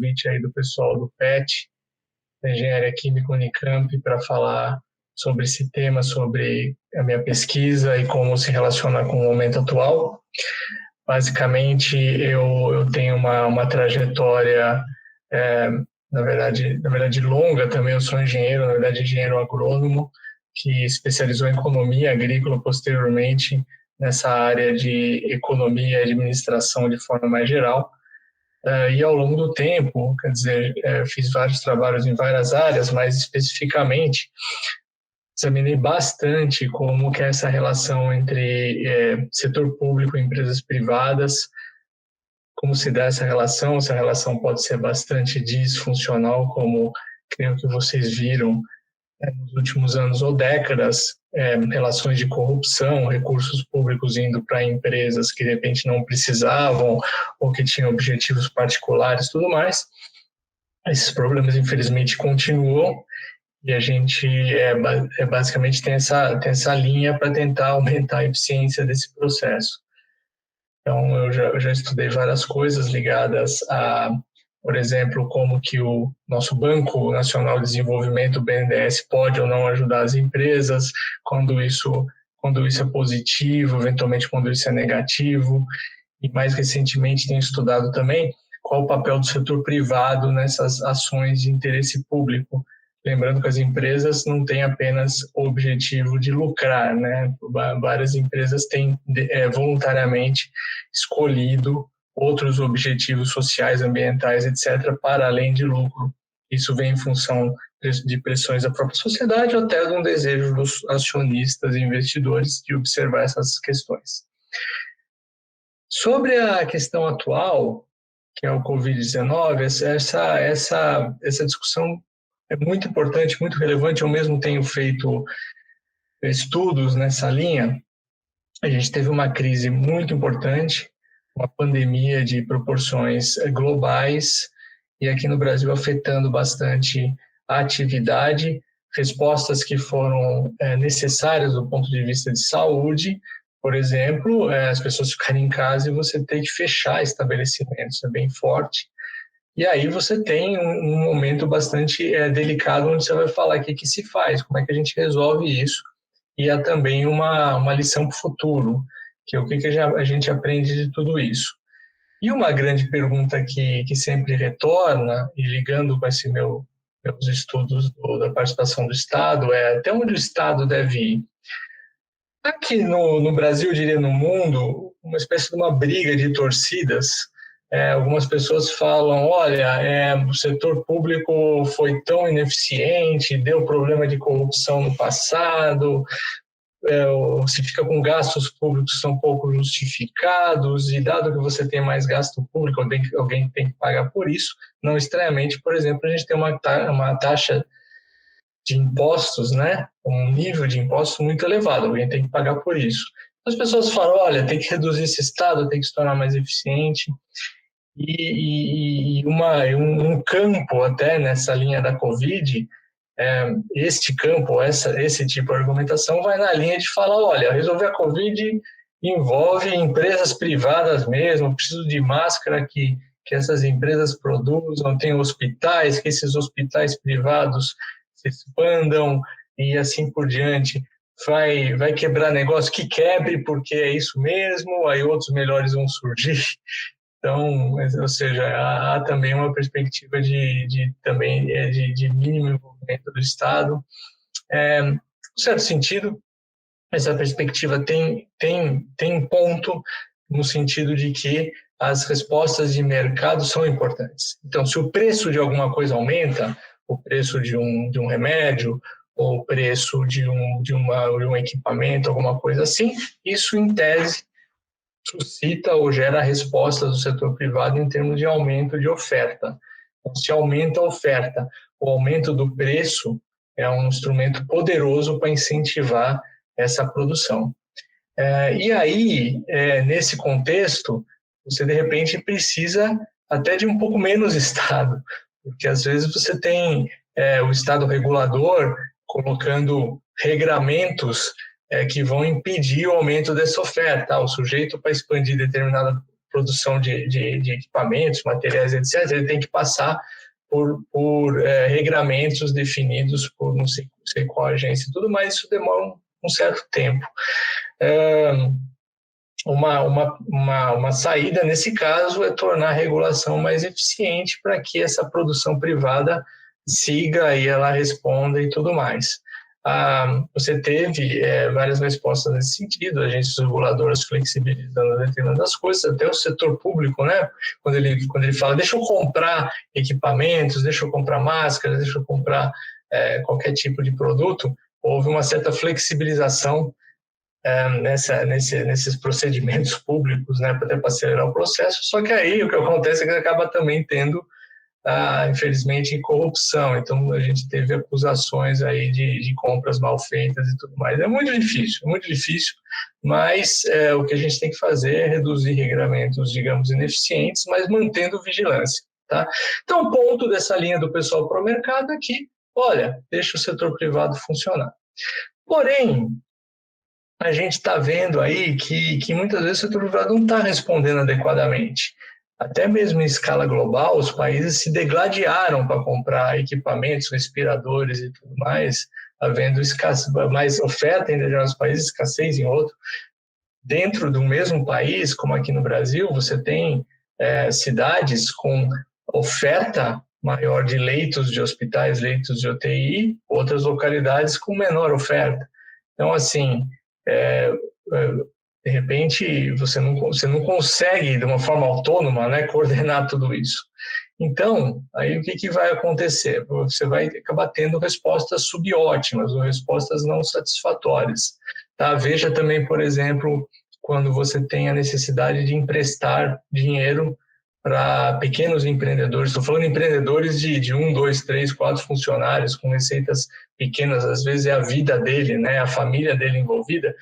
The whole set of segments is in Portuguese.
convite aí do pessoal do PET, da Engenharia Química Unicamp, para falar sobre esse tema, sobre a minha pesquisa e como se relaciona com o momento atual. Basicamente, eu tenho uma trajetória, na verdade longa também. Eu sou engenheiro, na verdade engenheiro agrônomo, que especializou em economia agrícola posteriormente nessa área de economia e administração de forma mais geral. E ao longo do tempo, quer dizer, fiz vários trabalhos em várias áreas, mas especificamente examinei bastante como que é essa relação entre setor público e empresas privadas, como se dá essa relação pode ser bastante disfuncional, como creio que vocês viram nos últimos anos ou décadas, relações de corrupção, recursos públicos indo para empresas que de repente não precisavam ou que tinham objetivos particulares, tudo mais. Esses problemas, infelizmente, continuam e a gente basicamente tem essa linha para tentar aumentar a eficiência desse processo. Então, eu já estudei várias coisas ligadas a, por exemplo, como que o nosso Banco Nacional de Desenvolvimento, o BNDES, pode ou não ajudar as empresas, quando isso é positivo, eventualmente quando isso é negativo. E mais recentemente tenho estudado também qual o papel do setor privado nessas ações de interesse público. Lembrando que as empresas não têm apenas o objetivo de lucrar, né? Várias empresas têm voluntariamente escolhido outros objetivos sociais, ambientais, etc., para além de lucro. Isso vem em função de pressões da própria sociedade ou até de um desejo dos acionistas e investidores de observar essas questões. Sobre a questão atual, que é o Covid-19, essa discussão é muito importante, muito relevante. Eu mesmo tenho feito estudos nessa linha. A gente teve uma crise muito importante, uma pandemia de proporções globais, e aqui no Brasil afetando bastante a atividade, respostas que foram necessárias do ponto de vista de saúde. Por exemplo, as pessoas ficarem em casa e você ter que fechar estabelecimentos, é bem forte. E aí você tem um momento bastante delicado onde você vai falar o que se faz, como é que a gente resolve isso. E há também uma lição para o futuro, que é o que a gente aprende de tudo isso. E uma grande pergunta que sempre retorna, e ligando com meus estudos da participação do Estado, é até onde o Estado deve ir. Aqui no Brasil, eu diria no mundo, uma espécie de uma briga de torcidas. Algumas pessoas falam, olha, o setor público foi tão ineficiente, deu problema de corrupção no passado, se fica com gastos públicos que são pouco justificados, e dado que você tem mais gasto público, alguém tem que pagar por isso. Não estranhamente, por exemplo, a gente tem uma taxa de impostos, né? Um nível de impostos muito elevado, alguém tem que pagar por isso. As pessoas falam, olha, tem que reduzir esse Estado, tem que se tornar mais eficiente. E um campo até nessa linha da Covid, este campo, esse tipo de argumentação vai na linha de falar, olha, resolver a Covid envolve empresas privadas mesmo, preciso de máscara que essas empresas produzam, tem hospitais, que esses hospitais privados se expandam e assim por diante. Vai quebrar negócio, que quebre, porque é isso mesmo, aí outros melhores vão surgir. Então, ou seja, há também uma perspectiva de mínimo envolvimento do Estado. Em certo sentido, essa perspectiva tem ponto no sentido de que as respostas de mercado são importantes. Então, se o preço de alguma coisa aumenta, o preço de um remédio, ou o preço de um equipamento, alguma coisa assim, isso, em tese, suscita ou gera respostas do setor privado em termos de aumento de oferta. Então, se aumenta a oferta, o aumento do preço é um instrumento poderoso para incentivar essa produção. E aí, nesse contexto, você de repente precisa até de um pouco menos Estado, porque às vezes você tem o Estado regulador colocando regramentos que vão impedir o aumento dessa oferta. O sujeito, para expandir determinada produção de equipamentos, materiais, etc., ele tem que passar por regramentos definidos por não sei qual agência e tudo mais, isso demora um certo tempo. Uma saída nesse caso é tornar a regulação mais eficiente para que essa produção privada siga e ela responda e tudo mais. Você teve várias respostas nesse sentido, agências reguladoras flexibilizando determinadas coisas, até o setor público, né? Quando ele fala, deixa eu comprar equipamentos, deixa eu comprar máscaras, deixa eu comprar qualquer tipo de produto, houve uma certa flexibilização nesses procedimentos públicos, né, até para acelerar o processo, só que aí o que acontece é que acaba também tendo, infelizmente, corrupção, então a gente teve acusações aí de compras mal feitas e tudo mais. É muito difícil, mas o que a gente tem que fazer é reduzir regramentos, digamos, ineficientes, mas mantendo vigilância, tá? Então, o ponto dessa linha do pessoal para o mercado é que, olha, deixa o setor privado funcionar. Porém, a gente está vendo aí que muitas vezes o setor privado não está respondendo adequadamente. Até mesmo em escala global, os países se degladiaram para comprar equipamentos, respiradores e tudo mais, havendo mais oferta em determinados países, escassez em outros. Dentro do mesmo país, como aqui no Brasil, você tem cidades com oferta maior de leitos de hospitais, leitos de UTI, outras localidades com menor oferta. Então, assim, de repente, você não consegue, de uma forma autônoma, né, coordenar tudo isso. Então, aí o que vai acontecer? Você vai acabar tendo respostas subótimas ou respostas não satisfatórias. Tá? Veja também, por exemplo, quando você tem a necessidade de emprestar dinheiro para pequenos empreendedores. Estou falando de empreendedores de 1, 2, 3, 4 funcionários com receitas pequenas, às vezes é a vida dele, né, a família dele envolvida.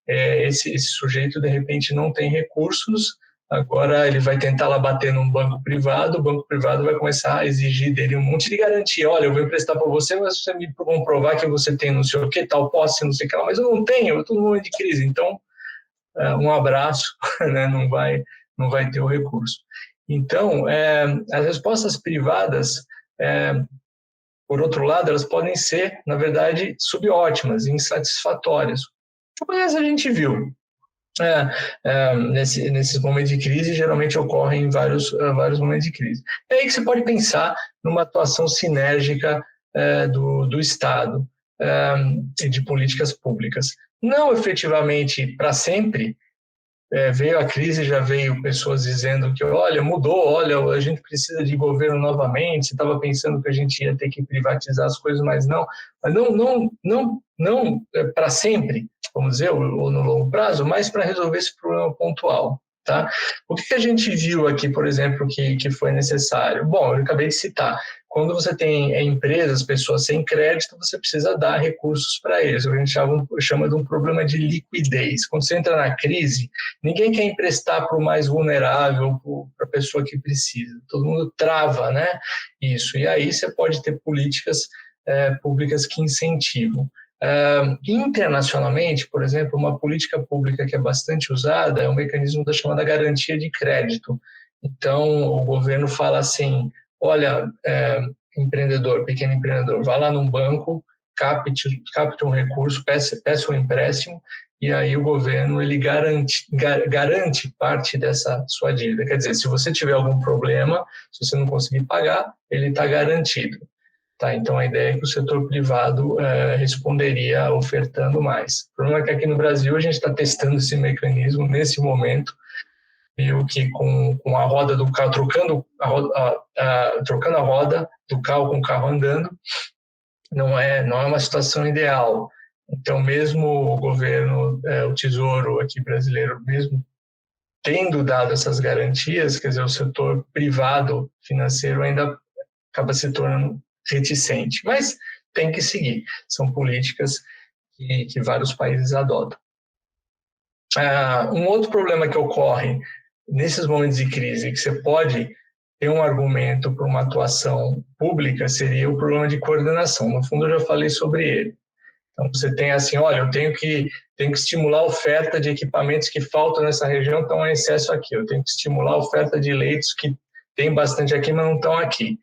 Esse sujeito, de repente, não tem recursos, agora ele vai tentar lá bater num banco privado, o banco privado vai começar a exigir dele um monte de garantia. Olha, eu vou emprestar para você, mas você me comprovar que você tem não sei o que, tal posse, não sei o que lá, mas eu não tenho, eu estou num momento de crise, então um abraço, né, não vai ter o recurso. Então, as respostas privadas, por outro lado, elas podem ser, na verdade, subótimas, insatisfatórias. Mas a gente viu. Nesses momentos de crise, geralmente ocorrem vários momentos de crise. É aí que você pode pensar numa atuação sinérgica do Estado e de políticas públicas. Não efetivamente para sempre. Veio a crise, já veio pessoas dizendo que, olha, mudou, olha, a gente precisa de governo novamente, você estava pensando que a gente ia ter que privatizar as coisas, mas não para sempre, vamos dizer, ou no longo prazo, mas para resolver esse problema pontual. Tá? O que a gente viu aqui, por exemplo, que foi necessário? Bom, eu acabei de citar. Quando você tem empresas, pessoas sem crédito, você precisa dar recursos para eles. A gente chama de um problema de liquidez. Quando você entra na crise, ninguém quer emprestar para o mais vulnerável, para a pessoa que precisa. Todo mundo trava, né? Isso. E aí você pode ter políticas públicas que incentivam. Internacionalmente, por exemplo, uma política pública que é bastante usada é o mecanismo da chamada garantia de crédito. Então, o governo fala assim, olha, pequeno empreendedor, vá lá num banco, capte um recurso, peça um empréstimo, e aí o governo ele garante parte dessa sua dívida. Quer dizer, se você tiver algum problema, se você não conseguir pagar, ele está garantido. Tá, então, a ideia é que o setor privado responderia ofertando mais. O problema é que aqui no Brasil a gente está testando esse mecanismo nesse momento, meio que com a roda do carro, trocando a roda do carro com o carro andando, não é uma situação ideal. Então, mesmo o governo, o Tesouro aqui brasileiro, mesmo tendo dado essas garantias, quer dizer, o setor privado financeiro ainda acaba se tornando reticente, mas tem que seguir. São políticas que vários países adotam. Um outro problema que ocorre nesses momentos de crise, que você pode ter um argumento para uma atuação pública, seria o problema de coordenação. No fundo, eu já falei sobre ele. Então, você tem assim, olha, eu tenho que estimular a oferta de equipamentos que faltam nessa região, estão em excesso aqui. Eu tenho que estimular a oferta de leitos que tem bastante aqui, mas não estão aqui.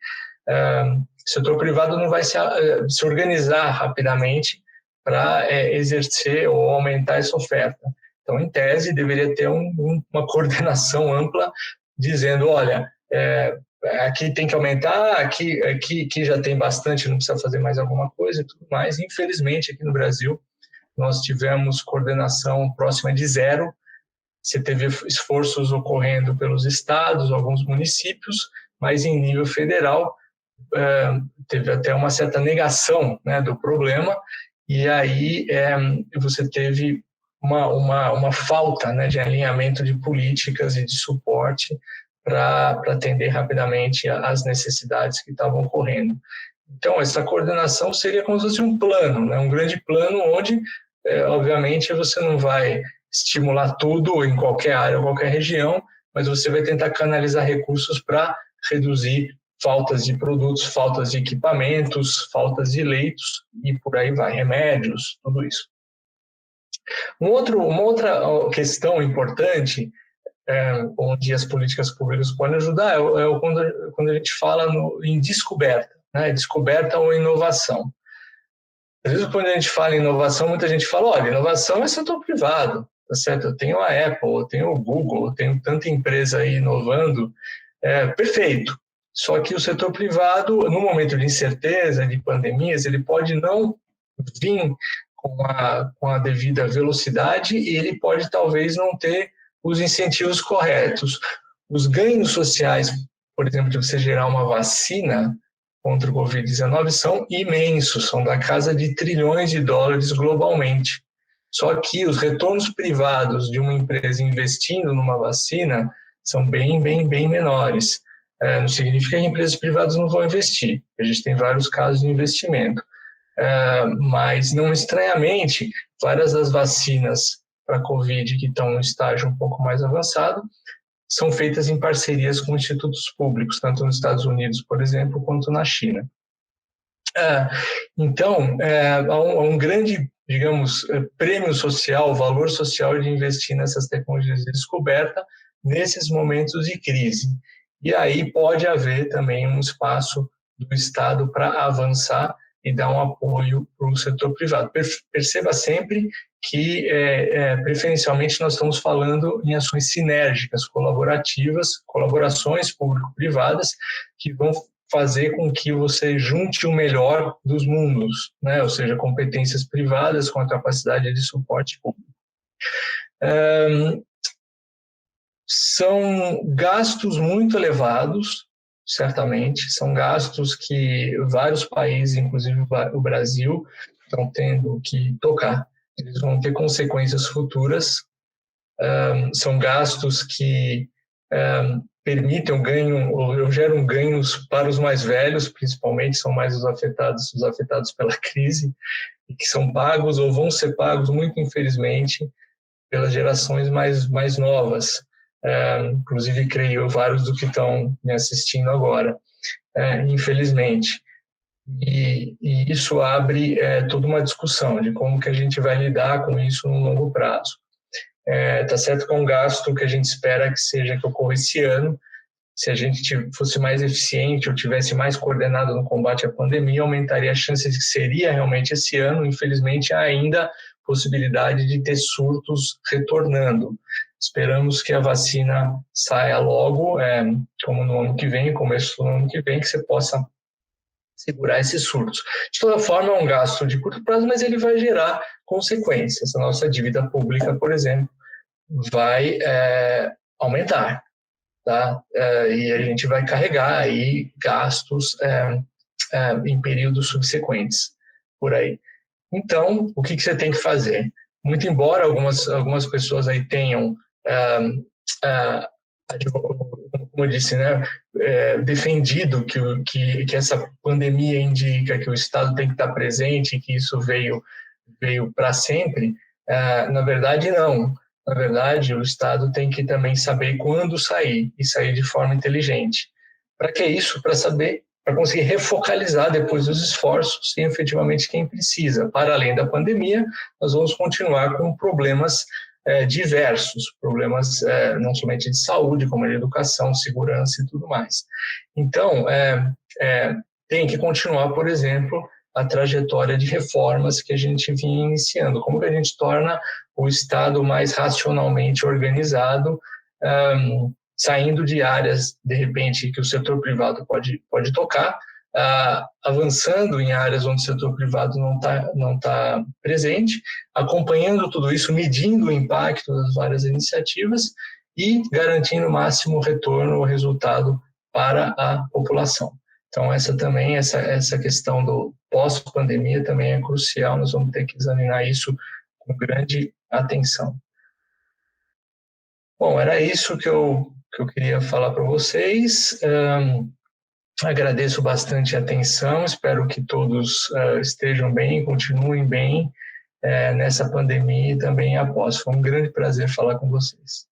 O setor privado não vai se organizar rapidamente para exercer ou aumentar essa oferta. Então, em tese, deveria ter uma coordenação ampla dizendo, olha, aqui tem que aumentar, aqui já tem bastante, não precisa fazer mais alguma coisa e tudo mais. Infelizmente, aqui no Brasil, nós tivemos coordenação próxima de zero. Você teve esforços ocorrendo pelos estados, alguns municípios, mas em nível federal teve até uma certa negação, né, do problema, e aí você teve uma falta, né, de alinhamento de políticas e de suporte para atender rapidamente as necessidades que estavam ocorrendo. Então, essa coordenação seria como se fosse um plano, né, um grande plano onde, obviamente, você não vai estimular tudo em qualquer área, ou qualquer região, mas você vai tentar canalizar recursos para reduzir faltas de produtos, faltas de equipamentos, faltas de leitos e por aí vai, remédios, tudo isso. Uma outra questão importante, onde as políticas públicas podem ajudar, quando a gente fala em descoberta, né? Descoberta ou inovação. Às vezes, quando a gente fala em inovação, muita gente fala, olha, inovação é setor privado, tá certo? Eu tenho a Apple, eu tenho o Google, eu tenho tanta empresa aí inovando, perfeito. Só que o setor privado, no momento de incerteza, de pandemias, ele pode não vir com a devida velocidade e ele pode talvez não ter os incentivos corretos. Os ganhos sociais, por exemplo, de você gerar uma vacina contra o Covid-19 são imensos, são da casa de trilhões de dólares globalmente. Só que os retornos privados de uma empresa investindo numa vacina são bem menores. Não significa que empresas privadas não vão investir, a gente tem vários casos de investimento, mas não estranhamente, várias das vacinas para a Covid que estão no estágio um pouco mais avançado são feitas em parcerias com institutos públicos, tanto nos Estados Unidos, por exemplo, quanto na China. Então, há um grande, digamos, prêmio social, valor social de investir nessas tecnologias de descoberta nesses momentos de crise. E aí pode haver também um espaço do Estado para avançar e dar um apoio para o setor privado. Perceba sempre que, preferencialmente, nós estamos falando em ações sinérgicas, colaborações público-privadas, que vão fazer com que você junte o melhor dos mundos, né? Ou seja, competências privadas com a capacidade de suporte público. São gastos muito elevados, certamente, são gastos que vários países, inclusive o Brasil, estão tendo que tocar. Eles vão ter consequências futuras, são gastos que permitem geram ganhos para os mais velhos, principalmente, são mais os afetados pela crise, e que são pagos ou vão ser pagos, muito infelizmente, pelas gerações mais novas. Inclusive, creio vários do que estão me assistindo agora, infelizmente. E isso abre toda uma discussão de como que a gente vai lidar com isso no longo prazo. Tá certo que é um gasto que a gente espera que ocorra esse ano. Se a gente fosse mais eficiente ou tivesse mais coordenado no combate à pandemia, aumentaria a chance de que seria realmente esse ano. Infelizmente, há ainda possibilidade de ter surtos retornando. Esperamos que a vacina saia logo, como no ano que vem, começo do ano que vem, que você possa segurar esses surtos. De toda forma, é um gasto de curto prazo, mas ele vai gerar consequências. A nossa dívida pública, por exemplo, vai aumentar, tá? E a gente vai carregar aí gastos em períodos subsequentes, por aí. Então, o que você tem que fazer? Muito embora algumas pessoas aí tenham, como eu disse, né, defendido que essa pandemia indica que o Estado tem que estar presente, que isso veio para sempre, na verdade, não. Na verdade, o Estado tem que também saber quando sair, e sair de forma inteligente. Para que isso? Para saber para conseguir refocalizar depois os esforços em efetivamente quem precisa. Para além da pandemia, nós vamos continuar com problemas diversos, problemas não somente de saúde, como de educação, segurança e tudo mais. Então, tem que continuar, por exemplo, a trajetória de reformas que a gente vinha iniciando. Como que a gente torna o Estado mais racionalmente organizado, saindo de áreas, de repente, que o setor privado pode tocar, avançando em áreas onde o setor privado não tá presente, acompanhando tudo isso, medindo o impacto das várias iniciativas e garantindo o máximo retorno ou resultado para a população. Então, essa questão do pós-pandemia também é crucial, nós vamos ter que examinar isso com grande atenção. Bom, era isso que eu queria falar para vocês. Agradeço bastante a atenção, espero que todos estejam bem, continuem bem nessa pandemia e também após. Foi um grande prazer falar com vocês.